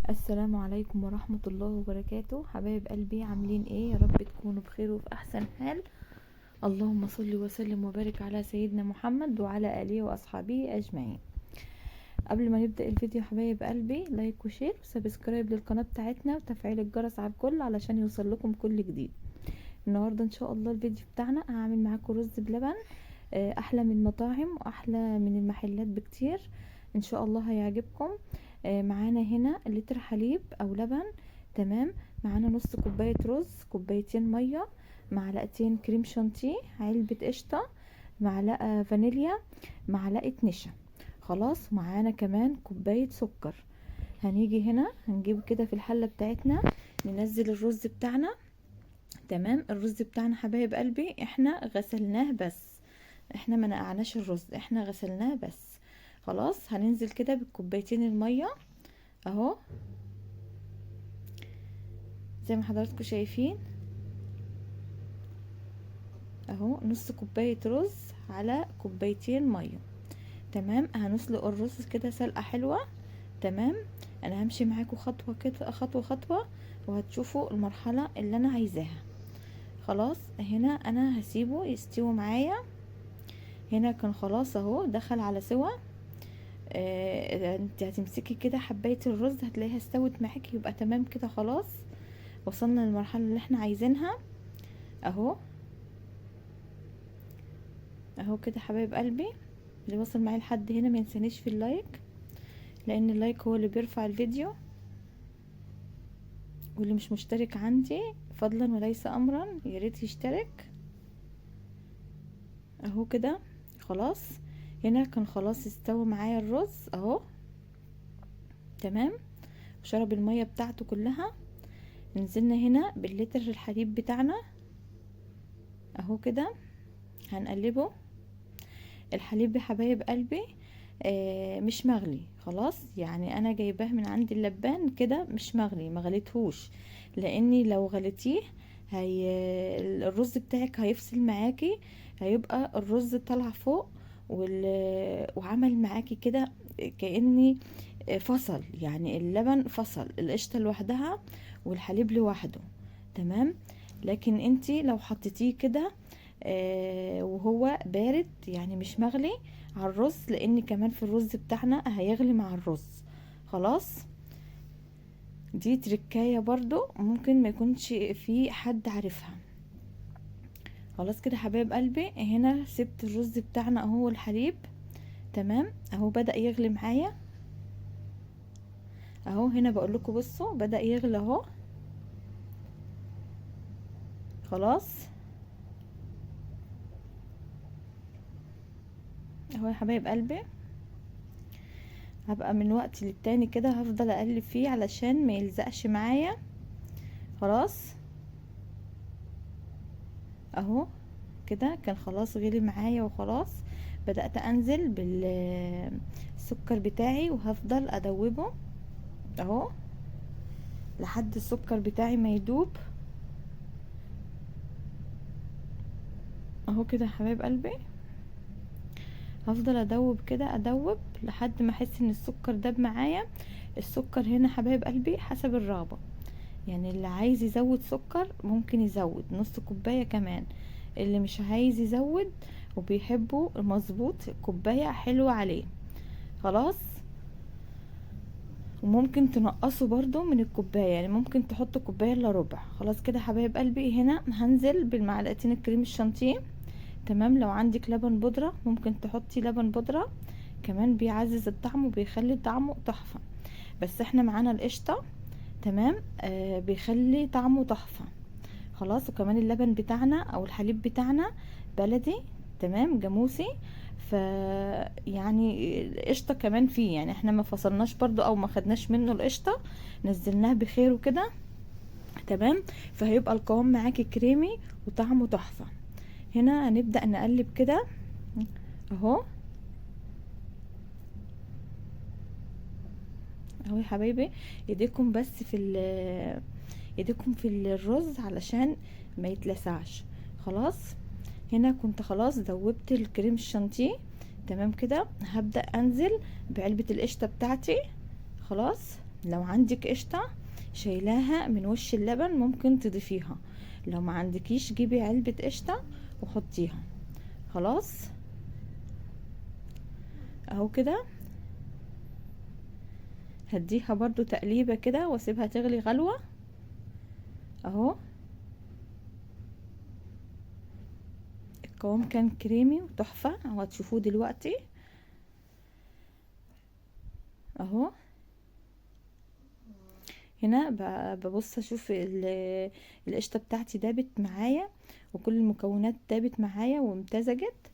السلام عليكم ورحمة الله وبركاته. حبايب قلبي، عاملين ايه؟ يا رب تكونوا بخير وفي احسن حال. اللهم صل وسلم وبارك على سيدنا محمد وعلى اله واصحابه اجمعين. قبل ما نبدأ الفيديو حبايب قلبي، لايك وشير وسبسكرايب للقناة بتاعتنا وتفعيل الجرس على الكل علشان يوصل لكم كل جديد. النهاردة ان شاء الله الفيديو بتاعنا هعمل معاكم رز بلبن، احلى من المطاعم واحلى من المحلات بكتير. ان شاء الله هيعجبكم. معانا هنا لتر حليب او لبن. تمام. معانا نص كوباية رز، كوبايتين مية، معلقتين كريم شانتيه، علبة قشطة، معلقة فانيليا، معلقة نشا. خلاص. معانا كمان كوباية سكر. هنيجي هنا هنجيب كده في الحلة بتاعتنا، ننزل الرز بتاعنا. تمام. الرز بتاعنا حبايب قلبي احنا غسلناه بس، احنا ما نقعناش الرز، احنا غسلناه بس. خلاص. هننزل كده بالكوبايتين المية اهو، زي ما حضراتكم شايفين اهو، نص كوباية رز على كوبايتين مية. تمام. هنسلق الرز كده سلقة حلوة. تمام. انا همشي معاكم خطوة كده، خطوة خطوة، وهتشوفوا المرحلة اللي انا عايزاها. خلاص. هنا انا هسيبه يستوي معايا. هنا كان خلاص اهو دخل على سوا. انت هتمسكي كده حباية الرز هتلاقيها استوت معاكي، يبقى تمام كده. خلاص وصلنا للمرحلة اللي احنا عايزينها اهو. اهو كده حبايب قلبي، اللي وصل معايا لحد هنا ما ينسانيش في اللايك، لان اللايك هو اللي بيرفع الفيديو. واللي مش مشترك عندي فضلا وليس امرا ياريت يشترك اهو كده. خلاص. هنا كان خلاص استوى معايا الرز اهو. تمام. وشرب المية بتاعته كلها. نزلنا هنا باللتر الحليب بتاعنا اهو كده، هنقلبه. الحليب يا حبايب قلبي مش مغلي خلاص، يعني انا جايباه من عند اللبان كده مش مغلي، ما غليتهوش، لاني لو غليتيه هي الرز بتاعك هيفصل معاكي، هيبقى الرز طالع فوق وعمل معاكي كده كأني فصل، يعني اللبن فصل، القشطة لوحدها والحليب لوحده. تمام. لكن انتي لو حطيتيه كده وهو بارد يعني مش مغلي على الرز، لان كمان في الرز بتاعنا هيغلي مع الرز. خلاص. دي تركاية برضو ممكن ما يكونش في حد عارفها. خلاص كده حبايب قلبي، هنا سبت الرز بتاعنا اهو الحليب. تمام. اهو بدأ يغلي معايا اهو. هنا بقول لكم بصوا بدأ يغلي اهو. خلاص اهو يا حبايب قلبي، هبقى من وقت للتاني كده هفضل اقلب فيه علشان ما يلزقش معايا. خلاص اهو كده كان خلاص غلي معايا وخلاص. بدأت انزل بالسكر بتاعي وهفضل ادوبه اهو لحد السكر بتاعي ما يدوب اهو كده يا حبايب قلبي. هفضل ادوب كده، ادوب لحد ما احس ان السكر داب معايا. السكر هنا حبايب قلبي حسب الرغبة، يعني اللي عايز يزود سكر ممكن يزود نص كوباية كمان، اللي مش عايز يزود وبيحبه مظبوط كوباية حلوة عليه. خلاص. وممكن تنقصوا برضو من الكوباية، يعني ممكن تحطوا كوباية الا ربع. خلاص كده حبايب قلبي، هنا هنزل بالمعلقتين الكريم الشانتيه. تمام. لو عندك لبن بودرة ممكن تحطي لبن بودرة كمان، بيعزز الطعم وبيخلي طعمه تحفة. بس احنا معانا القشطة. تمام. بيخلي طعمه تحفة. خلاص. وكمان اللبن بتاعنا او الحليب بتاعنا بلدي. تمام. جاموسي. ف يعني القشطه كمان فيه، يعني احنا ما فصلناش برضو او ما خدناش منه القشطه، نزلناها بخير وكده. تمام. فهيبقى القوام معاكي كريمي وطعمه تحفه. هنا هنبدا نقلب كده اهو. اهو يا حبايبي، ايديكم بس في ايديكم في الرز علشان ما يتلسعش. خلاص. هنا كنت خلاص دوبت الكريم الشانتيه. تمام كده. هبدأ انزل بعلبة القشطة بتاعتي. خلاص. لو عندك قشطة شايلاها من وش اللبن ممكن تضيفيها، لو ما عندكيش جيبي علبة قشطة وحطيها. خلاص اهو كده هديها برضو تقليبة كده واسيبها تغلي غلوة اهو. القوام كان كريمي وتحفة اهو، هتشوفوه دلوقتي اهو. هنا ببص اشوف القشطة بتاعتي دابت معايا وكل المكونات دابت معايا وامتزجت.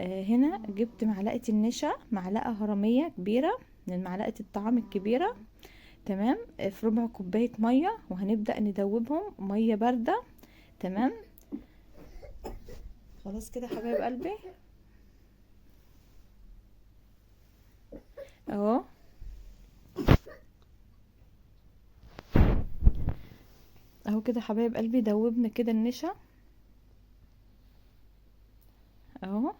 هنا جبت معلقة النشا، معلقة هرمية كبيرة من معلقة الطعام الكبيرة، تمام، في ربع كوباية مية، وهنبدأ ندوبهم مية باردة. تمام خلاص كده حبايب قلبي اهو. اهو كده حبايب قلبي دوبنا كده النشا اهو.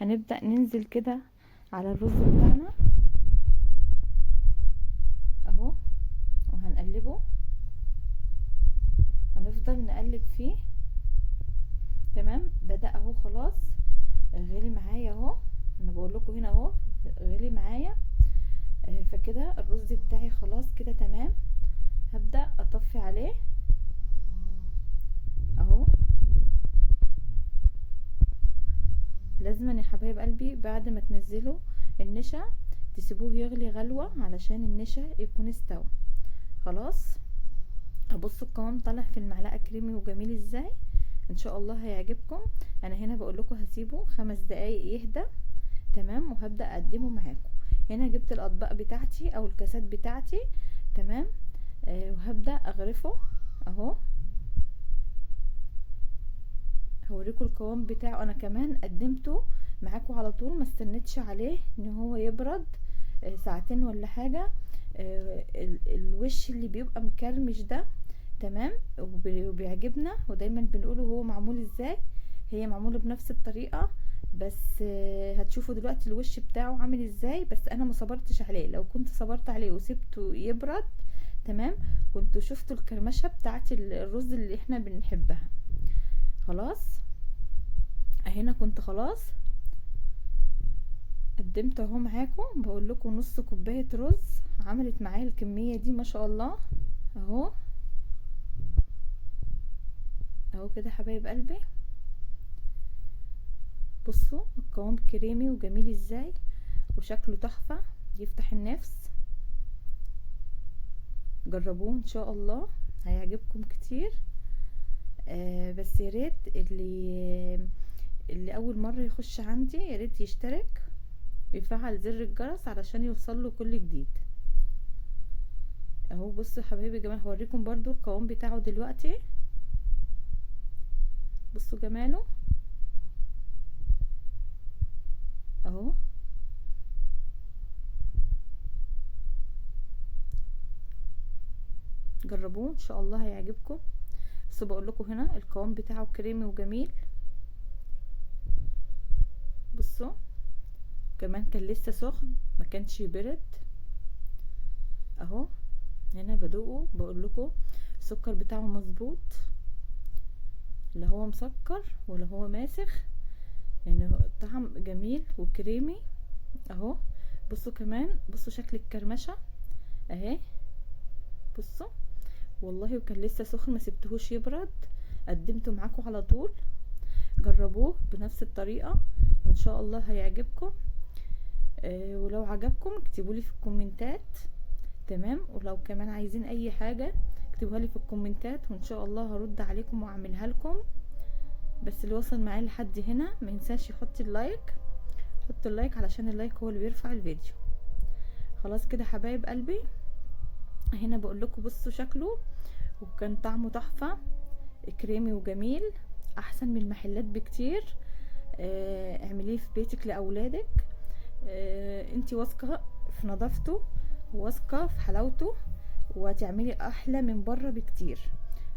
هنبدأ ننزل كده على الرز بتاعنا اهو، وهنقلبه، هنفضل نقلب فيه. تمام بدأ اهو خلاص غلي معايا اهو، انا بقول لكم هنا اهو غلي معايا. فكده الرز بتاعي خلاص كده تمام، هبدأ اطفي عليه اهو. لازم يا حبايب قلبي بعد ما تنزلوا النشا تسيبوه يغلي غلوة علشان النشا يكون استوى. خلاص ابص القوام طالع في المعلقة كريمي وجميل ازاي، ان شاء الله هيعجبكم. انا هنا بقول لكم هسيبه 5 دقايق يهدى، تمام، وهبدأ اقدمه معاكم. هنا جبت الاطباق بتاعتي او الكاسات بتاعتي، تمام، وهبدأ اغرفه اهو. هوريكم القوام بتاعه، انا كمان قدمته معاكم على طول، ما استنيتش عليه ان هو يبرد ساعتين ولا حاجة. الوش اللي بيبقى مكرمش ده تمام وبيعجبنا، ودايما بنقوله هو معمول ازاي، هي معمولة بنفس الطريقة، بس هتشوفوا دلوقتي الوش بتاعه عامل ازاي. بس انا ما صبرتش عليه، لو كنت صبرت عليه وسبته يبرد تمام كنتوا شفتوا الكرمشة بتاعت الرز اللي احنا بنحبها. خلاص هنا كنت خلاص قدمت اهو معاكم، بقول لكم نص كوبايه رز عملت معايا الكميه دي ما شاء الله اهو. اهو كده حبايب قلبي بصوا القوام كريمي وجميل ازاي وشكله تحفه يفتح النفس. جربوه ان شاء الله هيعجبكم كتير. بس يا ريت اللي اول مره يخش عندي يا ريت يشترك ويفعل زر الجرس علشان يوصله كل جديد اهو. بصوا يا حبايبي جمال، هوريكم برضو القوام بتاعه دلوقتي، بصوا جماله اهو. جربوه ان شاء الله هيعجبكم. بس بقول لكم هنا القوام بتاعه كريمي وجميل، بصوا كمان كان لسه سخن ما كانش برد اهو. هنا بدوقه بقول لكم السكر بتاعه مظبوط، لا هو مسكر ولا هو ماسخ، يعني الطعم جميل وكريمي اهو. بصوا كمان بصوا شكل الكرمشه اهي، بصوا والله وكان لسه سخن ما سبتهوش يبرد، قدمته معاكم على طول. جربوه بنفس الطريقه وان شاء الله هيعجبكم. ولو عجبكم اكتبولي في الكومنتات، تمام، ولو كمان عايزين اي حاجه اكتبوها لي في الكومنتات وان شاء الله هرد عليكم واعملها لكم. بس اللي وصل معايا لحد هنا ما ينساش يحط اللايك، حط اللايك علشان اللايك هو اللي بيرفع الفيديو. خلاص كده حبايب قلبي هنا بقول لكم بصوا شكله وكان طعمه تحفه كريمي وجميل احسن من المحلات بكتير. اعمليه في بيتك لاولادك، انتي واثقه في نظافته وواثقه في حلاوته وهتعملي احلى من بره بكتير.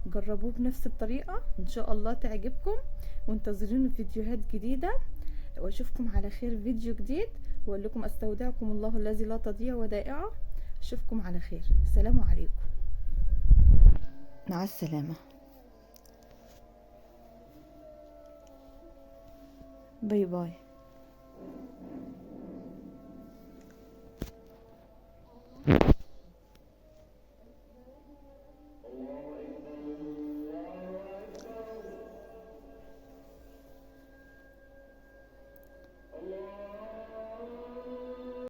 جربوه بنفس الطريقه ان شاء الله تعجبكم، وانتظروني فيديوهات جديده، واشوفكم على خير فيديو جديد. واقول لكم استودعكم الله الذي لا تضيع ودائعه. اشوفكم على خير. السلام عليكم. مع السلامة. باي باي.